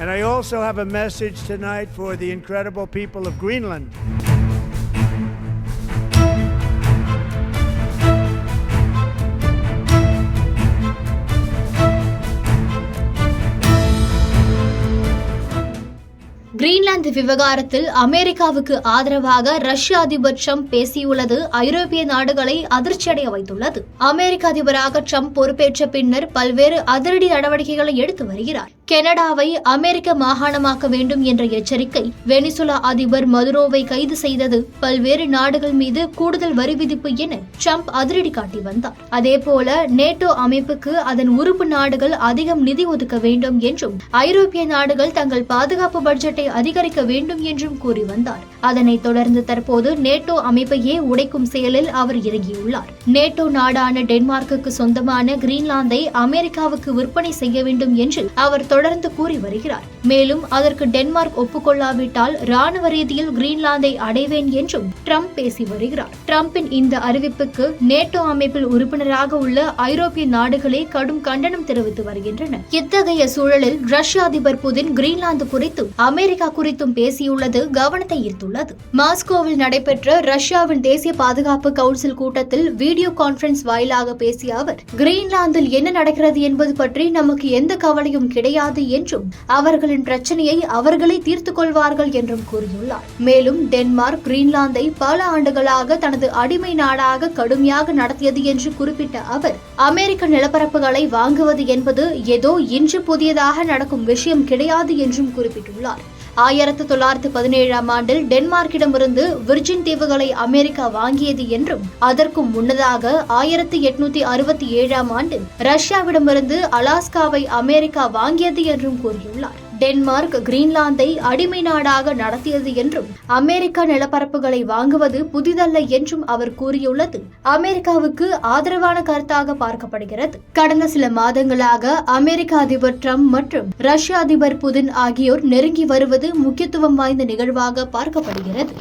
And I also have a message tonight for the incredible people of Greenland. Greenland விவகாரத்தில் அமெரிக்காவுக்கு ஆதரவாக ரஷ்ய அதிபர் ட்ரம்ப் பேசியுள்ளது ஐரோப்பிய நாடுகளை அதிர்ச்சியடைய வைத்துள்ளது. அமெரிக்க அதிபராக ட்ரம்ப் பொறுப்பேற்ற பின்னர் பல்வேறு அதிரடி நடவடிக்கைகளை எடுத்து வருகிறார். கனடாவை அமெரிக்க மாகாணமாக்க வேண்டும் என்ற எச்சரிக்கை, வெனிசுலா அதிபர் மதுரோவை கைது செய்தது, பல்வேறு நாடுகள் மீது கூடுதல் வரி விதிப்பு என ட்ரம்ப் அதிரடி காட்டி வந்தார். அதேபோல நேட்டோ அமைப்புக்கு அதன் உறுப்பு நாடுகள் அதிகம் நிதி ஒதுக்க வேண்டும் என்றும், ஐரோப்பிய நாடுகள் தங்கள் பாதுகாப்பு பட்ஜெட்டை அதிகரிக்க வேண்டும் என்றும் கூறி வந்தார். அதனைத் தொடர்ந்து தற்போது நேட்டோ அமைப்பையே உடைக்கும் செயலில் அவர் இறங்கியுள்ளார். நேட்டோ நாடான டென்மார்க்குக்கு சொந்தமான கிரீன்லாந்தை அமெரிக்காவுக்கு விற்பனை செய்ய வேண்டும் என்று அவர் தொடர்ந்து கூறி வருகிறார். மேலும் அதற்கு டென்மார்க் ஒப்புக்கொள்ளாவிட்டால் ராணுவ ரீதியில் கிரீன்லாந்தை அடைவேன் என்றும் ட்ரம்ப் பேசி வருகிறார். ட்ரம்பின் இந்த அறிவிப்புக்கு நேட்டோ அமைப்பில் உறுப்பினராக உள்ள ஐரோப்பிய நாடுகளே கடும் கண்டனம் தெரிவித்து வருகின்றன. இத்தகைய சூழலில் ரஷ்ய அதிபர் புதின் கிரீன்லாந்து குறித்தும் அமெரிக்கா குறித்தும் பேசியுள்ளது கவனத்தை ஈர்த்துள்ளது. மாஸ்கோவில் நடைபெற்ற ரஷ்யாவின் தேசிய பாதுகாப்பு கவுன்சில் கூட்டத்தில் வீடியோ கான்பரன்ஸ் வாயிலாக பேசிய அவர், கிரீன்லாந்தில் என்ன நடக்கிறது என்பது பற்றி நமக்கு எந்த கவலையும் கிடையாது என்றும், அவர்களின் பிரச்சனையை அவர்களே தீர்த்துக் கொள்வார்கள் என்றும் கூறியுள்ளார். மேலும் டென்மார்க் கிரீன்லாந்தை பல ஆண்டுகளாக தனது அடிமை நாடாக கடுமையாக நடத்தியது என்று குறிப்பிட்ட அவர், அமெரிக்க நிலப்பரப்புகளை வாங்குவது என்பது ஏதோ இன்று புதியதாக நடக்கும் விஷயம் கிடையாது என்றும் குறிப்பிட்டுள்ளார். 1917ஆம் ஆண்டில் டென்மார்க்கிடமிருந்து விர்ஜின் தீவுகளை அமெரிக்கா வாங்கியது என்றும், அதற்கும் முன்னதாக 1867ஆம் ஆண்டு ரஷ்யாவிடமிருந்து அலாஸ்காவை அமெரிக்கா வாங்கியது என்றும் கூறியுள்ளார். டென்மார்க் கிரீன்லாந்தை அடிமை நாடாக நடத்தியது என்றும், அமெரிக்க நிலப்பரப்புகளை வாங்குவது புதிதல்ல என்றும் அவர் கூறியுள்ளது அமெரிக்காவுக்கு ஆதரவான கருத்தாக பார்க்கப்படுகிறது. கடந்த சில மாதங்களாக அமெரிக்க அதிபர் ட்ரம்ப் மற்றும் ரஷ்ய அதிபர் புதின் ஆகியோர் நெருங்கி வருவது முக்கியத்துவம் வாய்ந்த நிகழ்வாக பார்க்கப்படுகிறது.